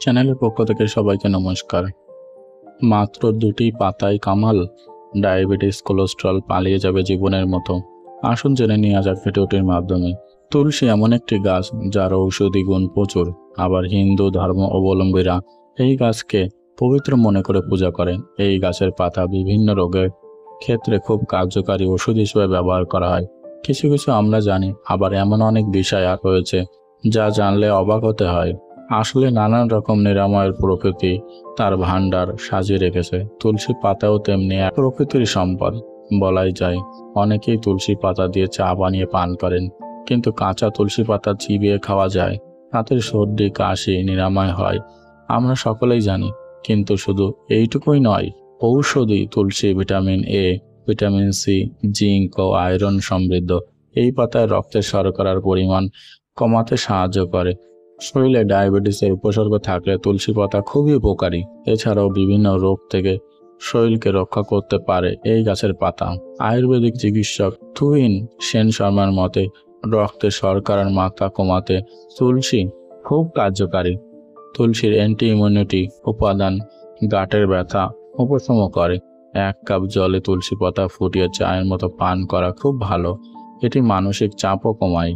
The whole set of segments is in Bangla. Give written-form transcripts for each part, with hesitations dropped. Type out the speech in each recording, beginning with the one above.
চ্যানেলের পক্ষ থেকে সবাইকে নমস্কার। মাত্র 2টি পাতায় কামাল, ডায়াবেটিস, কোলেস্ট্রল পালিয়ে যাবে জীবনের মতো। আসুন জেনে নেওয়া যাক ভিডিওটির মাধ্যমে। তুলসী এমন একটি গাছ যার ঔষধি গুণ প্রচুর, আবার হিন্দু ধর্ম অবলম্বীরা এই গাছকে পবিত্র মনে করে পূজা করেন। এই গাছের পাতা বিভিন্ন রোগের ক্ষেত্রে খুব কার্যকারী ওষুধ হিসেবে ব্যবহার করা হয়। কিছু কিছু আমরা জানি, আবার এমন অনেক বিষয় আর রয়েছে যা জানলে অবাক হতে হয়। আসলে নানান রকম নিরাময়ের প্রকৃতি তার ভান্ডার সাজিয়ে রেখেছে। তুলসী পাতাও তেমনি এক প্রকৃতির সম্পদ বলাই যায়। অনেকেই তুলসী পাতা দিয়ে চা বানিয়ে পান করেন, কিন্তু কাঁচা তুলসী পাতা চিবিয়ে খাওয়া যায়, তাতে সর্দি কাশি নিরাময় হয়, আমরা সকলেই জানি। কিন্তু শুধু এইটুকুই নয়, ঔষধি তুলসী vitamin A, vitamin C, zinc ও আয়রন সমৃদ্ধ। এই পাতায় রক্তের শর্করার পরিমাণ কমাতে সাহায্য করে। শরীরে ডায়াবেটিসের উপসর্গ থাকলে তুলসী পাতা খুবই উপকারী। এছাড়াও বিভিন্ন রোগ থেকে শরীরকে রক্ষা করতে পারে এই গাছের পাতা। আয়ুর্বেদিক চিকিৎসক তুহিন সেন শর্মার মতে রক্তে শর্করার মাত্রা কমাতে তুলসী খুব কার্যকারী। তুলসীর অ্যান্টি ইমিউনিটি উপাদান গাঁটের ব্যথা উপশম করে। 1 কাপ জলে তুলসী পাতা ফুটিয়ে চায়ের মতো পান করা খুব ভালো। এটি মানসিক চাপও কমায়।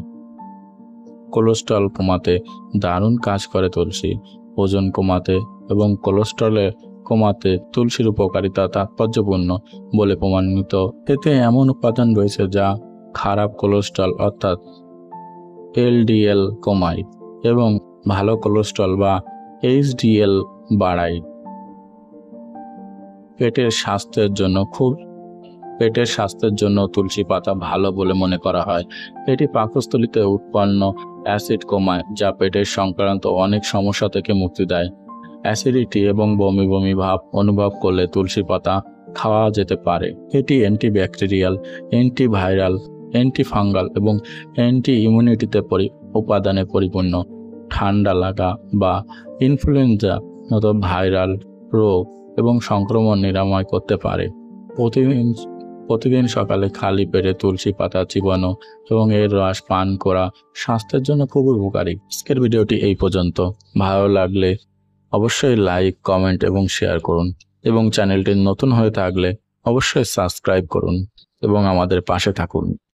কোলেস্ট্রল কমাতে দারুণ কাজ করে তুলসী। ওজন কমাতে এবং কোলেস্ট্রলের কমাতে তুলসীর উপকারিতা তাৎপর্যপূর্ণ বলে প্রমাণিত। এতে এমন উপাদান রয়েছে যা খারাপ কোলেস্ট্রল অর্থাৎ এলডিএল কমায় এবং ভালো কোলেস্ট্রল বা এইচডিএল বাড়ায়। পেটের স্বাস্থ্যের জন্য তুলসী পাতা ভালো বলে মনে করা হয়। এটি পাকস্থলীতে উৎপন্ন অ্যাসিড কমায়, যা পেটের সংক্রান্ত অনেক সমস্যা থেকে মুক্তি দেয়। অ্যাসিডিটি এবং বমি বমি ভাব অনুভব করলে তুলসী পাতা খাওয়া যেতে পারে। এটি অ্যান্টিব্যাকটেরিয়াল, অ্যান্টিভাইরাল, অ্যান্টিফাঙ্গাল এবং অ্যান্টি ইমিউনিটিতে উপাদানে পরিপূর্ণ। ঠান্ডা লাগা বা ইনফ্লুয়েঞ্জা মতো ভাইরাল রোগ এবং সংক্রমণ নিরাময় করতে পারে। প্রতিদিন সকালে খালি পেটে তুলসী পাতা চিবানো এবং এর রস পান করা স্বাস্থ্যের জন্য খুব উপকারী। আজকের ভিডিওটি এই পর্যন্ত। ভালো লাগলে অবশ্যই লাইক, কমেন্ট এবং শেয়ার করুন, এবং চ্যানেলটি নতুন হয়ে থাকলে অবশ্যই সাবস্ক্রাইব করুন এবং আমাদের পাশে থাকুন।